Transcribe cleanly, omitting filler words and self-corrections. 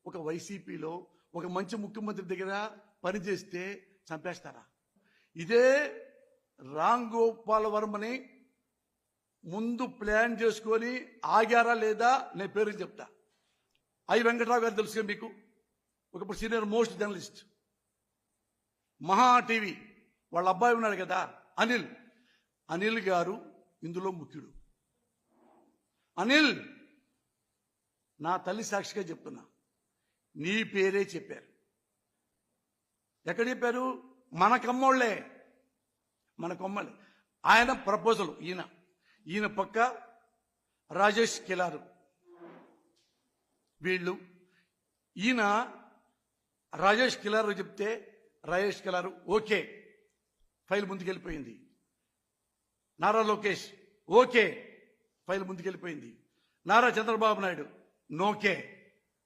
ఒక వైసీపీలో ఒక మంచి ముఖ్యమంత్రి దగ్గర పనిచేస్తే చంపేస్తారా? ఇదే రామ్ గోపాల్ వర్మని ముందు ప్లాన్ చేసుకొని ఆగారా లేదా నేను పేరు చెప్తా. ఐ వెంకట్రావు గారు తెలుసుగా మీకు, ఒకప్పుడు సీనియర్ మోస్ట్ జర్నలిస్ట్, మహా టీవీ వాళ్ళ అబ్బాయి ఉన్నాడు కదా అనిల్ గారు ఇందులో ముఖ్యుడు. అనిల్, నా తల్లి సాక్షిగా చెప్తున్నా, నీ పేరే చెప్పారు. ఎక్కడ చెప్పారు? మన కమ్మోళ్లే. ఆయన ప్రపోజల్, ఈయన పక్క రాజేష్ కిలారు, వీళ్ళు. ఈయన రాజేష్ కిలారు చెప్తే రాజేష్ కిలారు ఓకే, ఫైల్ ముందుకెళ్ళిపోయింది. నారా లోకేష్ ఓకే, ఫైల్ ముందుకెళ్ళిపోయింది. నారా చంద్రబాబు నాయుడు నోకే.